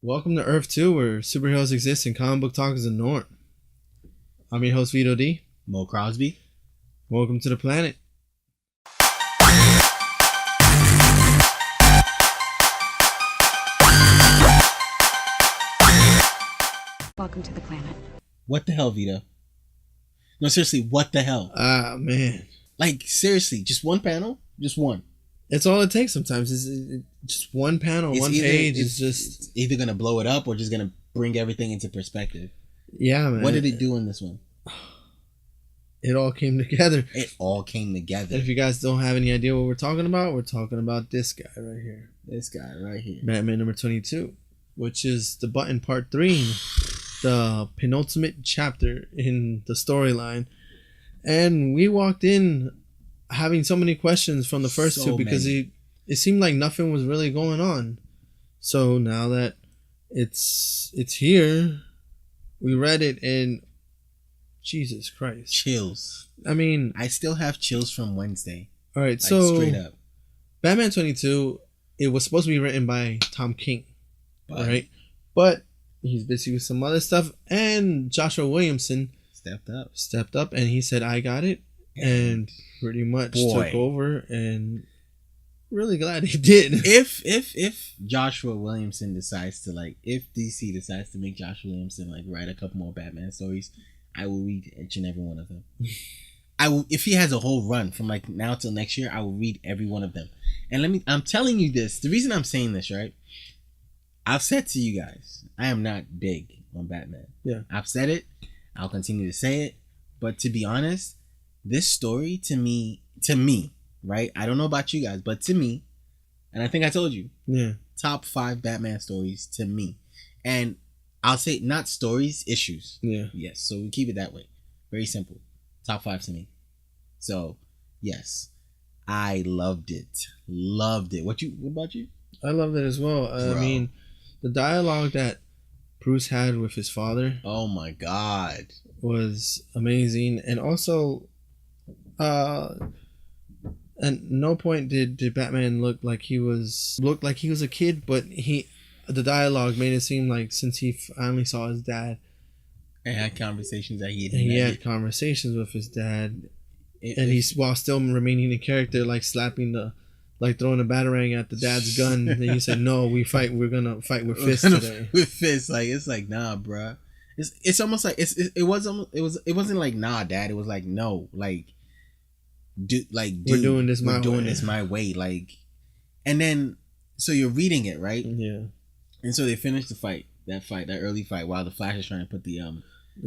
Welcome to Earth 2, where superheroes exist and comic book talk is the norm. I'm your host, Vito D. Mo Crosby. Welcome to the planet. Welcome to the planet. What the hell, Vito? No, seriously, what the hell? Ah, man. Like, seriously, just one panel? Just one. It's all it takes sometimes. It's just one panel, one page. It's either going to blow it up or just going to bring everything into perspective. Yeah, man. What did it do in this one? It all came together. It all came together. And if you guys don't have any idea what we're talking about this guy right here. This guy right here. Batman number 22, which is the Button Part 3, the penultimate chapter in the storyline. And we walked in having so many questions from the first two because it seemed like nothing was really going on. So now that it's here, we read it and Jesus Christ. Chills. I mean, I still have chills from Wednesday. All right, like, so straight up. Batman 22, it was supposed to be written by Tom King, right? But he's busy with some other stuff, and Joshua Williamson stepped up, and he said, "I got it," and pretty much took over. And really glad he did. If Joshua Williamson decides to if DC decides to make Joshua Williamson write a couple more Batman stories, I will read each and every one of them. I will, if he has a whole run from now till next year, I will read every one of them. And I'm telling you this, the reason I'm saying this, right? I've said to you guys, I am not big on Batman. Yeah. I've said it. I'll continue to say it. But to be honest, this story to me, right? I don't know about you guys, but to me, and I think I told you, top 5 Batman stories to me. And I'll say not stories, issues. Yeah. Yes. So we keep it that way. Very simple. Top 5 to me. So, yes. I loved it. Loved it. What about you? I loved it as well. I mean, the dialogue that Bruce had with his father. Oh my God. Was amazing. And also, at no point did Batman look like he was a kid, but the dialogue made it seem like since he finally saw his dad and had conversations that he had conversations with his dad, and he's while still remaining in character, throwing a batarang at the dad's gun. Then he said, "No, we're gonna fight with fists today." With fists, it's like, nah, bruh. It's almost like it wasn't like, nah, dad. It was like, no, we're doing this my way. And then so you're reading it, right? Yeah. And so they finished that early fight, while the Flash is trying to put the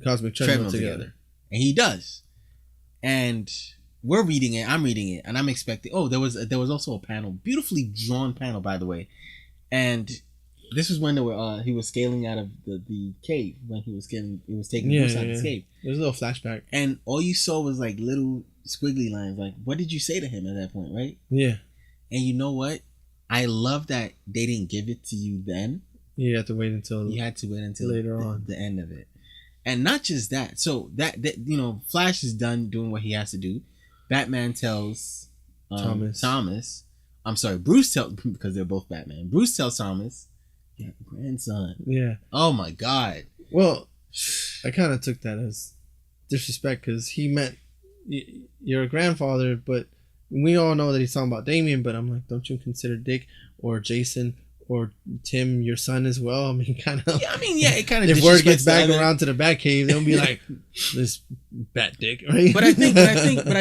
cosmic treadmill together. And he does. And we're reading it, I'm reading it, and I'm expecting, there was also a panel, beautifully drawn panel, by the way. And this was when he was scaling out of the cave, when he was taking Bruce out of the cave. There's a little flashback. And all you saw was little squiggly lines, what did you say to him at that point, right? Yeah. And you know what? I love that they didn't give it to you then. You had to wait until later on, the end of it. And not just that. So that Flash is done doing what he has to do. Batman tells Thomas. I'm sorry, Bruce tells, because they're both Batman. Bruce tells Thomas, "You have a grandson." Yeah. Oh my God. Well, I kind of took that as disrespect because he meant you're a grandfather, but we all know that he's talking about Damien. But I'm like, don't you consider Dick or Jason or Tim your son as well? I mean, kind of. Yeah, it kind of. If word gets back around to the Batcave, they'll be like, "This Bat Dick," right? But I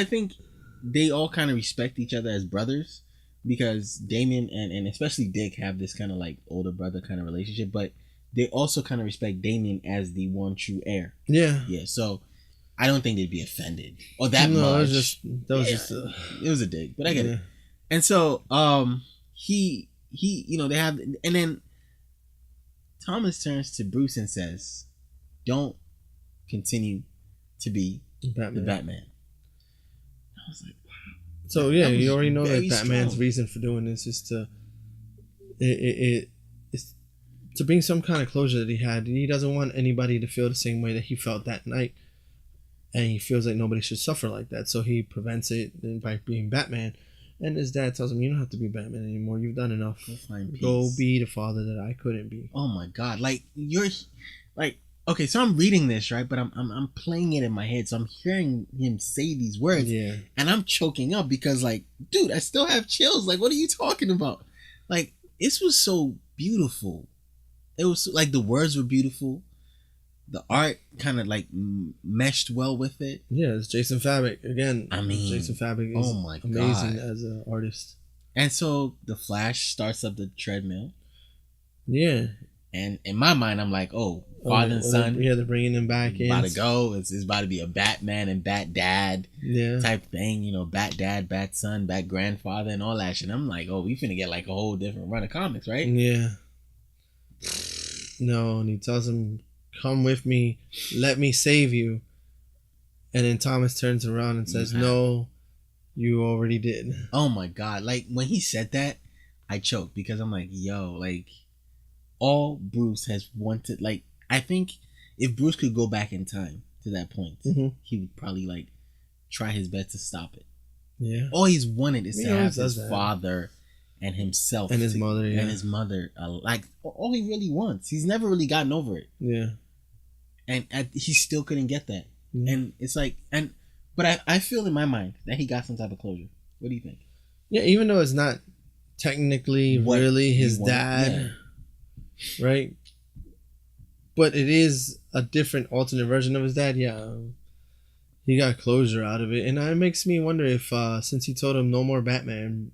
think they all kind of respect each other as brothers, because Damien and especially Dick have this kind of older brother kind of relationship, but they also kind of respect Damien as the one true heir. Yeah. Yeah. So I don't think they'd be offended or that much. It was a dig, but I get it. And so he they have, and then Thomas turns to Bruce and says, "Don't continue to be the Batman." I was like, wow. So yeah, you already know that Batman's reason for doing this is to bring some kind of closure that he had. He doesn't want anybody to feel the same way that he felt that night, and he feels like nobody should suffer like that. So he prevents it by being Batman. And his dad tells him, "You don't have to be Batman anymore. You've done enough. Go find peace. Go be the father that I couldn't be." Oh my God! Like you're, like okay. So I'm reading this right, but I'm playing it in my head. So I'm hearing him say these words, Yeah. and I'm choking up because like, dude, I still have chills. Like, what are you talking about? Like, this was so beautiful. It was like the words were beautiful. The art kind of like meshed well with it. Yeah, it's Jason Fabok again. I mean, Jason Fabok is oh my amazing God. as an artist. And so the Flash starts up the treadmill, Yeah. and in my mind, I'm like, oh, father and son, Yeah, they're bringing him back in. about to go. It's about to be a Batman and Bat Dad Yeah. type thing, you know, Bat Dad, Bat Son, Bat Grandfather, and all that shit. I'm like, oh, we finna get like a whole different run of comics, right? Yeah. No, and he tells him, "Come with me, let me save you." And then Thomas turns around and says, "No, you already did." Oh my God. Like when he said that, I choked because I'm like, yo, like all Bruce has wanted, like, I think if Bruce could go back in time to that point, he would probably like try his best to stop it. Yeah. All he's wanted is He to always have his does that. father and himself And his mother, yeah. and his mother, like all he really wants. He's never really gotten over it, Yeah. and he still couldn't get that. Yeah. And it's like, but I feel in my mind that he got some type of closure. What do you think? Yeah, even though it's not technically What really his he wanted, dad, right? But it is a different alternate version of his dad. Yeah, he got closure out of it, and it makes me wonder if, since he told him no more Batman,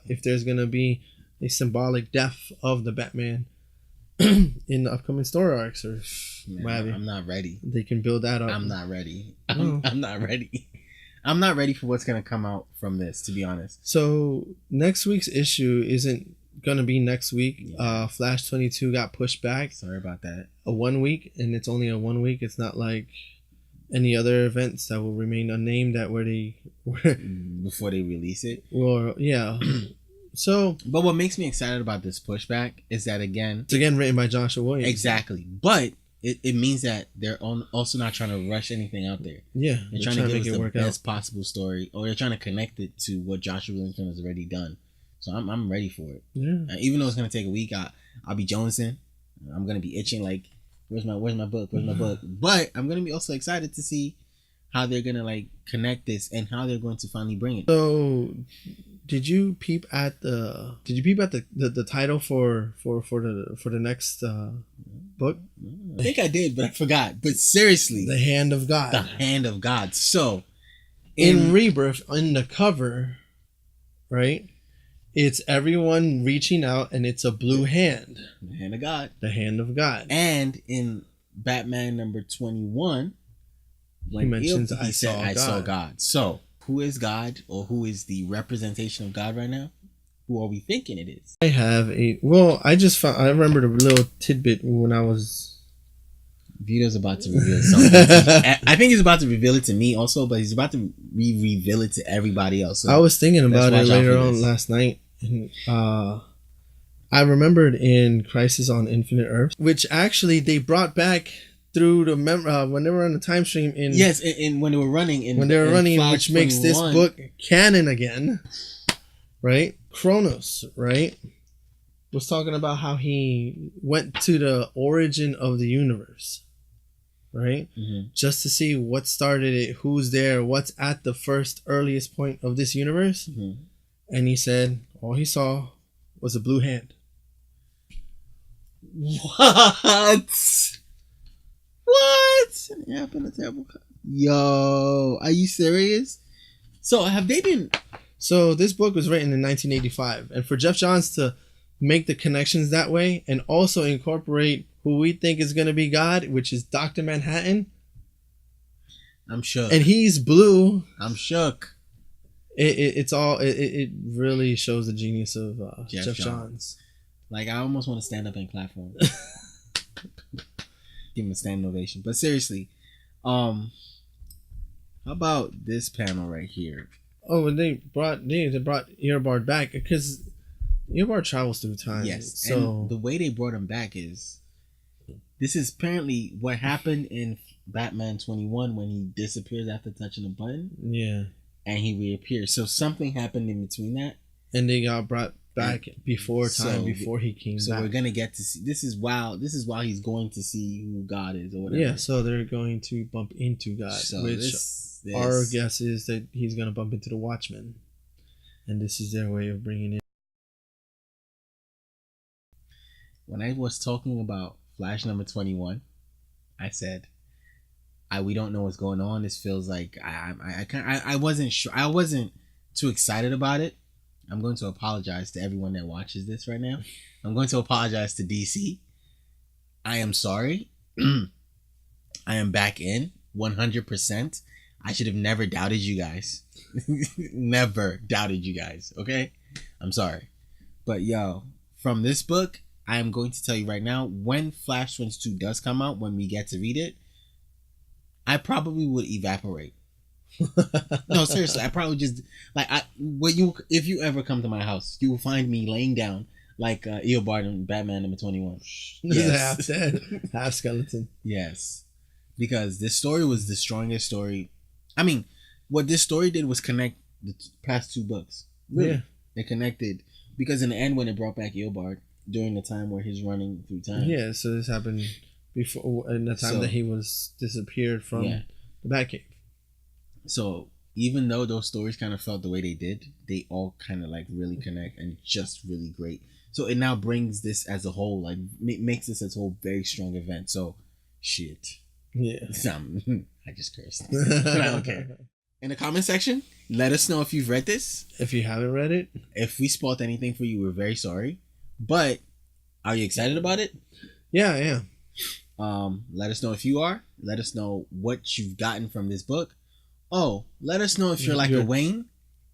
if there's gonna be a symbolic death of the Batman in the upcoming story arcs, or Man, what have you. I'm not ready. They can build that up. I'm not ready. No. I'm not ready. I'm not ready for what's gonna come out from this, to be honest. So next week's issue isn't gonna be next week. Yeah. Flash 22 got pushed back Sorry about that. a 1 week, and it's only a 1 week. It's not like any other events that will remain unnamed that where they were. Before they release it. Well, yeah. So But what makes me excited about this pushback is that again, it's again written by Joshua Williams. exactly. But it means that they're also not trying to rush anything out there. Yeah, They're trying to make give it us the work best possible story, or they're trying to connect it to what Joshua Williamson has already done. So I'm ready for it. Yeah. Even though it's gonna take a week, I'll be jonesing. I'm gonna be itching like, where's my book? Where's my book? But I'm gonna be also excited to see how they're gonna like connect this and how they're going to finally bring it. So did you peep at the title for the next book? I think I did, but I forgot. But seriously, The Hand of God. the hand of God. So In Rebirth, in the cover, right? It's everyone reaching out, and it's a blue hand. the hand of God. The Hand of God. And in Batman number 21, when He mentions, he said, I saw God. God. So, who is God, or who is the representation of God right now? Who are we thinking it is? I have I remembered a little tidbit when I was. Vito's about to reveal something. I think he's about to reveal it to me also, but he's about to reveal it to everybody else. So I was thinking about it watch out later for on this. last night. And, I remembered in Crisis on Infinite Earths, which actually they brought back through the when they were on the time stream in yes, and when they were running in which makes this 521, book canon again, right? Kronos, right, was talking about how he went to the origin of the universe, right? Mhm. Just to see what started it, who's there, what's at the first earliest point of this universe. Mhm. And he said all he saw was a blue hand. What? What? It happened to terrible. Yo, are you serious? So have they been? So this book was written in 1985, and for Jeff Johns to make the connections that way and also incorporate who we think is going to be God, which is Dr. Manhattan, I'm shook. and he's blue. I'm shook. It really shows the genius of Jeff Johns. Like I almost want to stand up and clap for him. Give him a standing ovation. But seriously, how about this panel right here? Oh, and they brought Eobard back because Eobard travels through time. Yes. So And the way they brought him back is this is apparently what happened in Batman 21 when he disappears after touching a button. yeah, and he reappears. So something happened in between that, and they got brought back before he came so back. we're gonna get to see. This is while he's going to see who God is or whatever. Yeah, so they're going to bump into God, So which our guess is that he's gonna bump into the Watchmen, and this is their way of bringing in. When I was talking about Flash number 21, I said, we don't know what's going on. This feels like I wasn't sure. I wasn't too excited about it. I'm going to apologize to everyone that watches this right now. I'm going to apologize to DC. I am sorry. I am back in 100%. I should have never doubted you guys. Never doubted you guys. Okay? I'm sorry. But yo, from this book, I am going to tell you right now, when Flash 22 does come out, when we get to read it, I probably would evaporate. No, seriously, I probably just if you ever come to my house, you will find me laying down like Eobard in Batman number 21. Yes. Half dead, half skeleton. Yes, because this story was the strongest story. I mean, what this story did was connect the past two books. Really. Yeah, it connected because in the end, when it brought back Eobard during the time where he's running through time. Yeah, so this happened before in the time that he was disappeared from the Batcave. So even though those stories kind of felt the way they did, they all kind of like really connect and just really great. So it now brings this as a whole, like makes this as a whole very strong event. So shit. Yeah. I just cursed. But I don't care. In the comment section, let us know if you've read this. If you haven't read it. If we spoiled anything for you, we're very sorry. But are you excited about it? Yeah. Let us know if you are. Let us know what you've gotten from this book. Oh, let us know if you're like a Wayne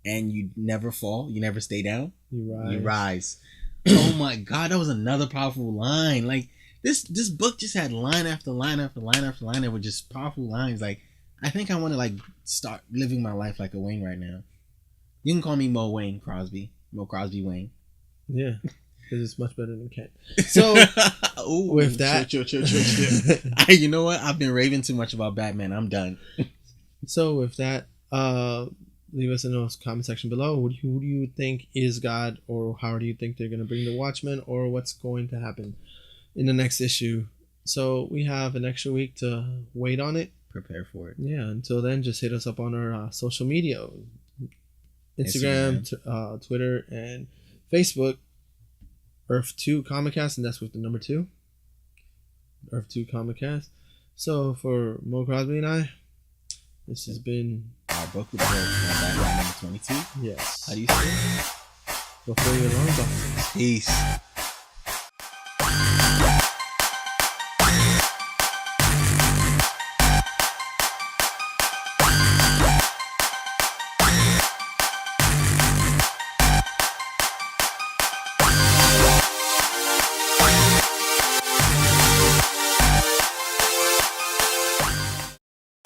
and you never fall, you never stay down. You rise. Oh my God, that was another powerful line. Like this book just had line after line after line after line that were just powerful lines. Like I think I want to like start living my life like a Wayne right now. You can call me Mo Wayne Crosby. Mo Crosby Wayne. Yeah. Because it's much better than Kent. So, ooh, with that... Chill. You know what? I've been raving too much about Batman. I'm done. So, with that, leave us in the comment section below. Who do you think is God? Or how do you think they're going to bring the Watchmen? Or what's going to happen in the next issue? So, we have an extra week to wait on it. Prepare for it. Yeah, until then, just hit us up on our social media. Instagram. Twitter, and Facebook. Earth 2 Comic Cast, and that's with the number 2. Earth 2 Comic Cast. So for Mo Crosby and I, this has been our book report on Batman number 22. Yes. How do you say it? Before you long boxes. Peace.